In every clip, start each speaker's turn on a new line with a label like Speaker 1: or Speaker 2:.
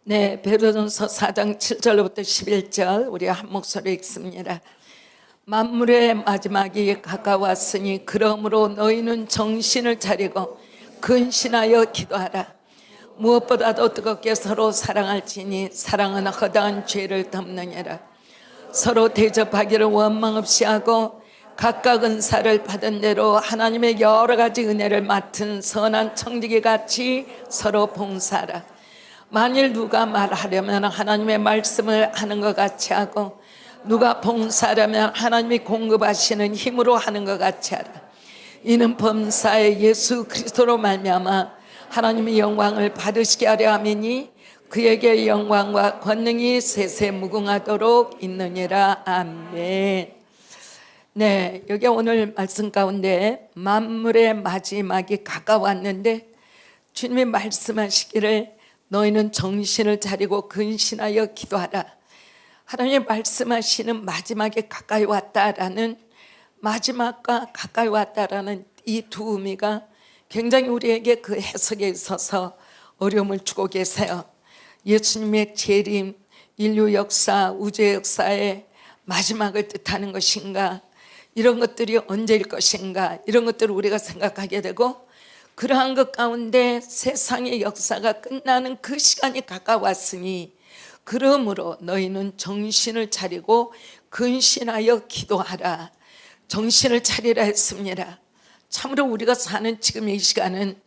Speaker 1: 네, 베드로전서 4장 7절부터 11절 우리 한 목소리 읽습니다. 만물의 마지막이 가까웠으니 그러므로 너희는 정신을 차리고 근신하여 기도하라. 무엇보다도 뜨겁게 서로 사랑할지니 사랑은 허다한 죄를 덮느니라. 서로 대접하기를 원망 없이 하고 각각 은사를 받은 대로 하나님의 여러 가지 은혜를 맡은 선한 청지기 같이 서로 봉사하라. 만일 누가 말하려면 하나님의 말씀을 하는 것 같이 하고 누가 봉사하려면 하나님이 공급하시는 힘으로 하는 것 같이 하라. 이는 범사에 예수 그리스도로 말미암아 하나님의 영광을 받으시게 하려 함이니 그에게 영광과 권능이 세세 무궁하도록 있느니라. 아멘. 네, 여기 오늘 말씀 가운데 만물의 마지막이 가까웠는데 주님이 말씀하시기를 너희는 정신을 차리고 근신하여 기도하라. 하나님이 말씀하시는 마지막에 가까이 왔다라는, 마지막과 가까이 왔다라는 이 두 의미가 굉장히 우리에게 그 해석에 있어서 어려움을 주고 계세요. 예수님의 재림, 인류 역사, 우주 역사의 마지막을 뜻하는 것인가, 이런 것들이 언제일 것인가, 이런 것들을 우리가 생각하게 되고, 그러한 것 가운데 세상의 역사가 끝나는 그 시간이 가까웠으니 그러므로 너희는 정신을 차리고 근신하여 기도하라. 정신을 차리라 했습니다. 참으로 우리가 사는 지금 이 시간은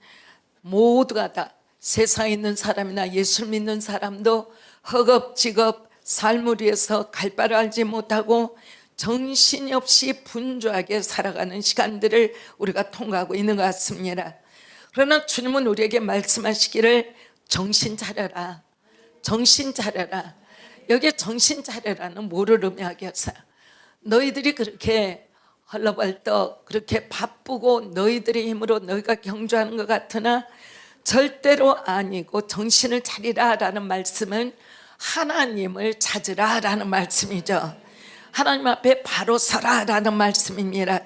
Speaker 1: 모두가 다 세상에 있는 사람이나 예수를 믿는 사람도 허겁지겁 삶을 위해서 갈 바를 알지 못하고 정신이 없이 분주하게 살아가는 시간들을 우리가 통과하고 있는 것 같습니다. 그러나 주님은 우리에게 말씀하시기를 정신 차려라, 정신 차려라. 여기에 정신 차려라는 뭐를 의미하겠어요? 너희들이 그렇게 헐레벌떡 그렇게 바쁘고 너희들의 힘으로 너희가 경주하는 것 같으나 절대로 아니고, 정신을 차리라라는 말씀은 하나님을 찾으라라는 말씀이죠. 하나님 앞에 바로 서라라는 말씀입니다.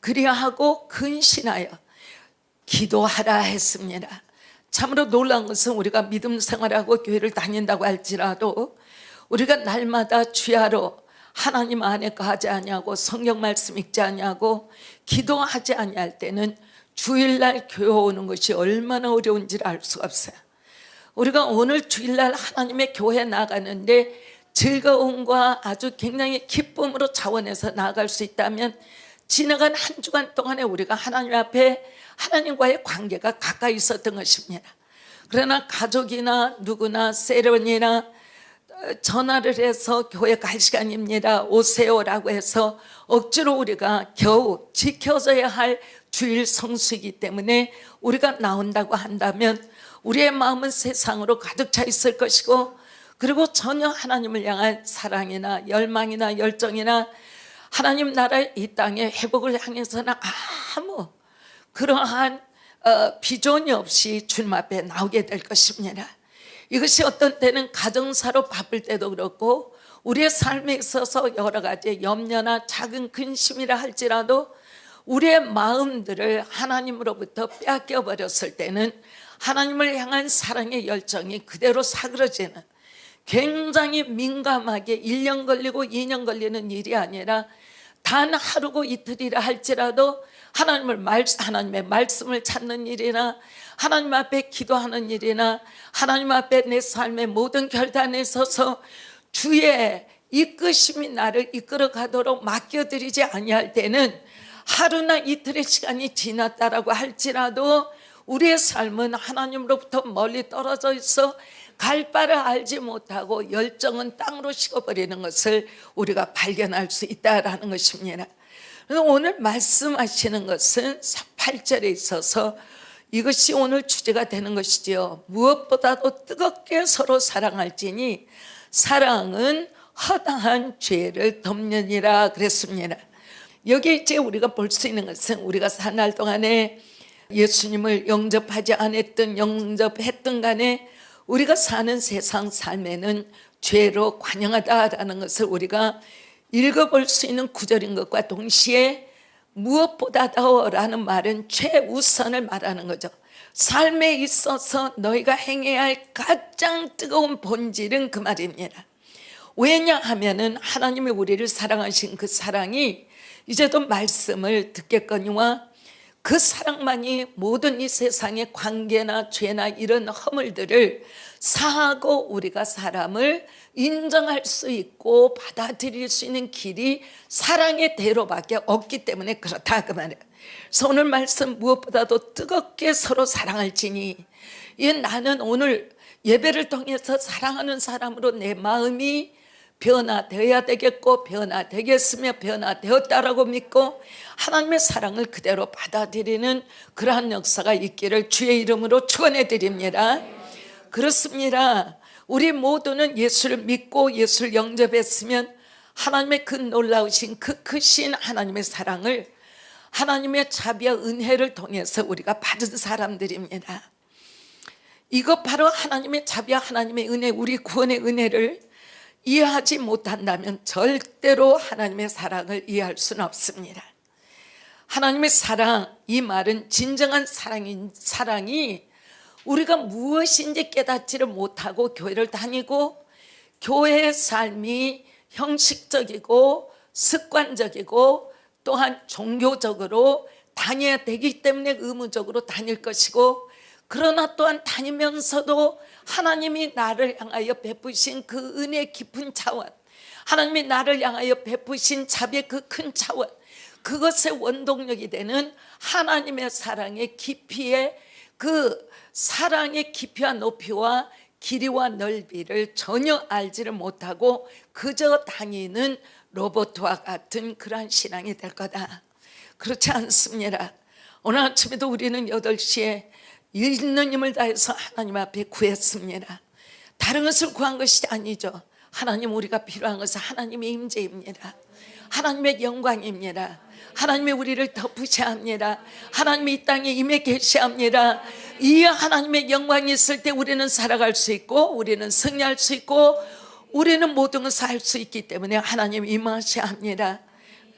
Speaker 1: 그리하고 근신하여 기도하라 했습니다. 참으로 놀라운 것은 우리가 믿음 생활하고 교회를 다닌다고 할지라도 우리가 날마다 주야로 하나님 안에 거하지 아니하고 성경 말씀 읽지 아니하고 기도하지 아니할 때는 주일날 교회 오는 것이 얼마나 어려운지를 알 수가 없어요. 우리가 오늘 주일날 하나님의 교회에 나가는데 즐거움과 아주 굉장히 기쁨으로 차원해서 나아갈 수 있다면 지나간 한 주간 동안에 우리가 하나님 앞에 하나님과의 관계가 가까이 있었던 것입니다. 그러나 가족이나 누구나 세련이나 전화를 해서 교회 갈 시간입니다, 오세요라고 해서 억지로 우리가 겨우 지켜져야 할 주일 성수이기 때문에 우리가 나온다고 한다면 우리의 마음은 세상으로 가득 차 있을 것이고, 그리고 전혀 하나님을 향한 사랑이나 열망이나 열정이나 하나님 나라의 이 땅의 회복을 향해서는 아무 그러한 비전이 없이 주님 앞에 나오게 될 것입니다. 이것이 어떤 때는 가정사로 바쁠 때도 그렇고 우리의 삶에 있어서 여러 가지 염려나 작은 근심이라 할지라도 우리의 마음들을 하나님으로부터 빼앗겨 버렸을 때는 하나님을 향한 사랑의 열정이 그대로 사그러지는, 굉장히 민감하게 1년 걸리고 2년 걸리는 일이 아니라 단 하루고 이틀이라 할지라도 하나님의 말씀을 찾는 일이나 하나님 앞에 기도하는 일이나 하나님 앞에 내 삶의 모든 결단에 서서 주의 이끄심이 나를 이끌어 가도록 맡겨드리지 아니할 때는 하루나 이틀의 시간이 지났다라고 할지라도 우리의 삶은 하나님으로부터 멀리 떨어져 있어 갈 바를 알지 못하고 열정은 땅으로 식어버리는 것을 우리가 발견할 수 있다라는 것입니다. 오늘 말씀하시는 것은 8절에 있어서 이것이 오늘 주제가 되는 것이지요. 무엇보다도 뜨겁게 서로 사랑할지니 사랑은 허다한 죄를 덮느니라 그랬습니다. 여기 이제 우리가 볼 수 있는 것은 우리가 사날 동안에 예수님을 영접하지 않았든 영접했든 간에 우리가 사는 세상 삶에는 죄로 관영하다라는 것을 우리가 읽어볼 수 있는 구절인 것과 동시에 무엇보다도라는 말은 최우선을 말하는 거죠. 삶에 있어서 너희가 행해야 할 가장 뜨거운 본질은 그 말입니다. 왜냐하면은 하나님이 우리를 사랑하신 그 사랑이 이제도 말씀을 듣겠거니와 그 사랑만이 모든 이 세상의 관계나 죄나 이런 허물들을 사하고 우리가 사람을 인정할 수 있고 받아들일 수 있는 길이 사랑의 대로밖에 없기 때문에 그렇다 그 말이에요. 그래서 오늘 말씀 무엇보다도 뜨겁게 서로 사랑할지니, 이 나는 오늘 예배를 통해서 사랑하는 사람으로 내 마음이 변화되어야 되겠고 변화되겠으며 변화되었다라고 믿고 하나님의 사랑을 그대로 받아들이는 그러한 역사가 있기를 주의 이름으로 축원해 드립니다. 그렇습니다. 우리 모두는 예수를 믿고 예수를 영접했으면 하나님의 그 놀라우신 그 크신 하나님의 사랑을, 하나님의 자비와 은혜를 통해서 우리가 받은 사람들입니다. 이것 바로 하나님의 자비와 하나님의 은혜, 우리 구원의 은혜를 이해하지 못한다면 절대로 하나님의 사랑을 이해할 수는 없습니다. 하나님의 사랑, 이 말은 진정한 사랑이 우리가 무엇인지 깨닫지를 못하고 교회를 다니고 교회의 삶이 형식적이고 습관적이고 또한 종교적으로 다녀야 되기 때문에 의무적으로 다닐 것이고, 그러나 또한 다니면서도 하나님이 나를 향하여 베푸신 그 은혜 깊은 차원, 하나님이 나를 향하여 베푸신 자비의 그 큰 차원, 그것의 원동력이 되는 하나님의 사랑의 깊이에, 그 사랑의 깊이와 높이와 길이와 넓이를 전혀 알지를 못하고 그저 다니는 로봇과 같은 그러한 신앙이 될 거다. 그렇지 않습니다. 오늘 아침에도 우리는 8시에 있는 힘을 다해서 하나님 앞에 구했습니다. 다른 것을 구한 것이 아니죠. 하나님, 우리가 필요한 것은 하나님의 임재입니다. 하나님의 영광입니다. 하나님이 우리를 덮으셔야 합니다. 하나님이 이 땅에 임해 계셔야 합니다. 이 하나님의 영광이 있을 때 우리는 살아갈 수 있고 우리는 승리할 수 있고 우리는 모든 것을 할 수 있기 때문에 하나님 임하셔야 합니다.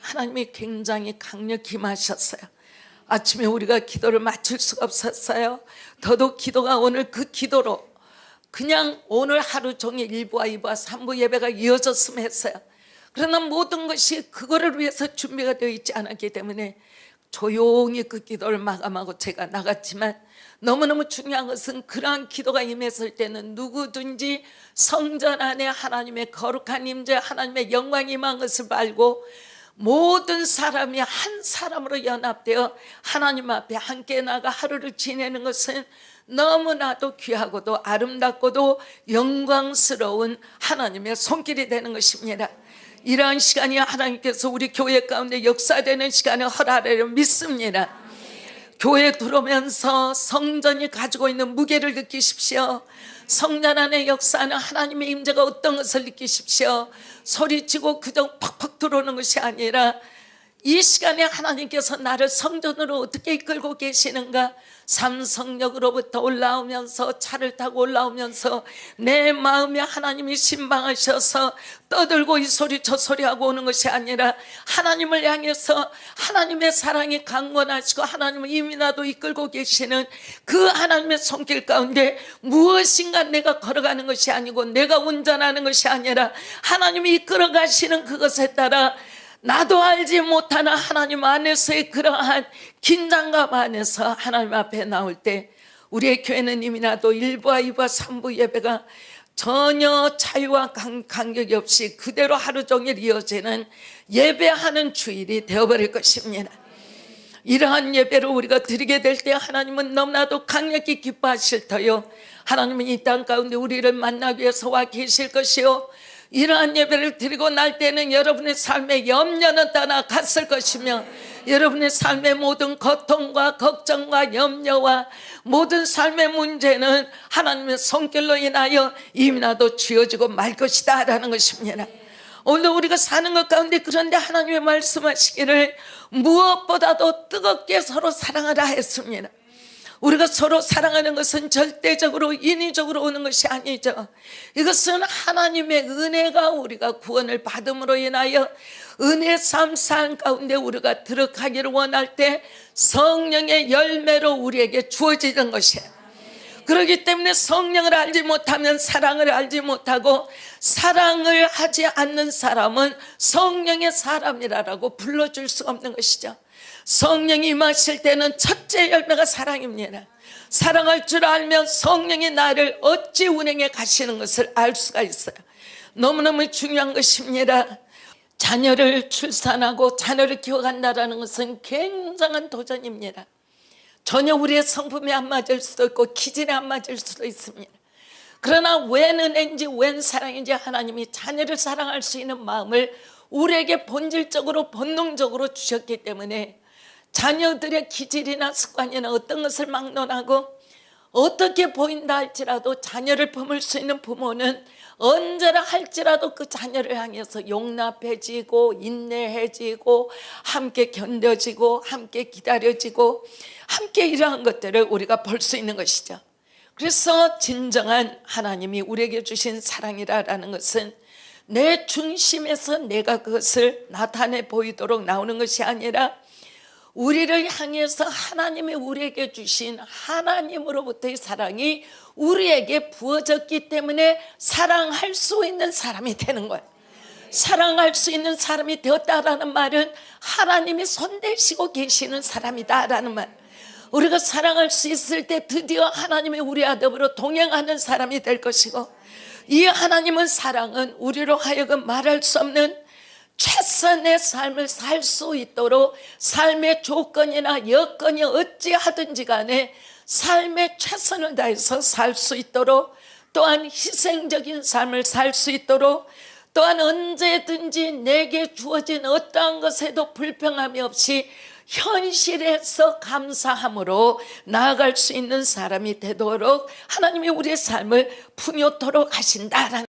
Speaker 1: 하나님이 굉장히 강력히 임하셨어요. 아침에 우리가 기도를 마칠 수가 없었어요. 더더욱 기도가 오늘 그 기도로 그냥 오늘 하루 종일 1부와 2부와 3부 예배가 이어졌으면 했어요. 그러나 모든 것이 그거를 위해서 준비가 되어 있지 않았기 때문에 조용히 그 기도를 마감하고 제가 나갔지만, 너무너무 중요한 것은 그러한 기도가 임했을 때는 누구든지 성전 안에 하나님의 거룩한 임재, 하나님의 영광이 임한 것을 알고 모든 사람이 한 사람으로 연합되어 하나님 앞에 함께 나가 하루를 지내는 것은 너무나도 귀하고도 아름답고도 영광스러운 하나님의 손길이 되는 것입니다. 이러한 시간이 하나님께서 우리 교회 가운데 역사되는 시간을 허락하려 믿습니다. 교회에 들어오면서 성전이 가지고 있는 무게를 느끼십시오. 성전 안의 역사는 하나님의 임재가 어떤 것을 느끼십시오. 소리치고 그저 팍팍 들어오는 것이 아니라 이 시간에 하나님께서 나를 성전으로 어떻게 이끌고 계시는가, 삼성역으로부터 올라오면서 차를 타고 올라오면서 내 마음에 하나님이 신방하셔서 떠들고 이 소리 저 소리 하고 오는 것이 아니라 하나님을 향해서 하나님의 사랑이 강권하시고 하나님을 이미 나도 이끌고 계시는 그 하나님의 손길 가운데 무엇인가 내가 걸어가는 것이 아니고 내가 운전하는 것이 아니라 하나님이 이끌어 가시는 그것에 따라 나도 알지 못하는 하나님 안에서의 그러한 긴장감 안에서 하나님 앞에 나올 때 우리의 교회는 이미 나도 1부와 2부와 3부 예배가 전혀 자유와 간격이 없이 그대로 하루 종일 이어지는 예배하는 주일이 되어버릴 것입니다. 이러한 예배를 우리가 드리게 될 때 하나님은 너무나도 강력히 기뻐하실 터요, 하나님은 이 땅 가운데 우리를 만나기 위해서 와 계실 것이요, 이러한 예배를 드리고 날 때는 여러분의 삶의 염려는 떠나갔을 것이며 여러분의 삶의 모든 고통과 걱정과 염려와 모든 삶의 문제는 하나님의 손길로 인하여 이미 나도 지어지고 말 것이다 라는 것입니다. 오늘 우리가 사는 것 가운데 그런데 하나님의 말씀하시기를 무엇보다도 뜨겁게 서로 사랑하라 했습니다. 우리가 서로 사랑하는 것은 절대적으로 인위적으로 오는 것이 아니죠. 이것은 하나님의 은혜가 우리가 구원을 받음으로 인하여 은혜 삶 가운데 우리가 들어가기를 원할 때 성령의 열매로 우리에게 주어지는 것이에요. 그렇기 때문에 성령을 알지 못하면 사랑을 알지 못하고, 사랑을 하지 않는 사람은 성령의 사람이라고 불러줄 수가 없는 것이죠. 성령이 임하실 때는 첫째 열매가 사랑입니다. 사랑할 줄 알면 성령이 나를 어찌 운행해 가시는 것을 알 수가 있어요. 너무너무 중요한 것입니다. 자녀를 출산하고 자녀를 키워간다는 것은 굉장한 도전입니다. 전혀 우리의 성품에 안 맞을 수도 있고 기질에 안 맞을 수도 있습니다. 그러나 웬 은혜인지 웬 사랑인지 하나님이 자녀를 사랑할 수 있는 마음을 우리에게 본질적으로 본능적으로 주셨기 때문에 자녀들의 기질이나 습관이나 어떤 것을 막론하고 어떻게 보인다 할지라도 자녀를 품을 수 있는 부모는 언제나 할지라도 그 자녀를 향해서 용납해지고 인내해지고 함께 견뎌지고 함께 기다려지고 함께 이러한 것들을 우리가 볼 수 있는 것이죠. 그래서 진정한 하나님이 우리에게 주신 사랑이라는 것은 내 중심에서 내가 그것을 나타내 보이도록 나오는 것이 아니라 우리를 향해서 하나님이 우리에게 주신 하나님으로부터의 사랑이 우리에게 부어졌기 때문에 사랑할 수 있는 사람이 되는 거예요. 사랑할 수 있는 사람이 되었다라는 말은 하나님이 손대시고 계시는 사람이다라는 말. 우리가 사랑할 수 있을 때 드디어 하나님이 우리와 더불어 동행하는 사람이 될 것이고, 이 하나님은 사랑은 우리로 하여금 말할 수 없는 최선의 삶을 살 수 있도록 삶의 조건이나 여건이 어찌하든지 간에 삶의 최선을 다해서 살 수 있도록, 또한 희생적인 삶을 살 수 있도록, 또한 언제든지 내게 주어진 어떠한 것에도 불평함이 없이 현실에서 감사함으로 나아갈 수 있는 사람이 되도록 하나님이 우리의 삶을 풍요토록 하신다라는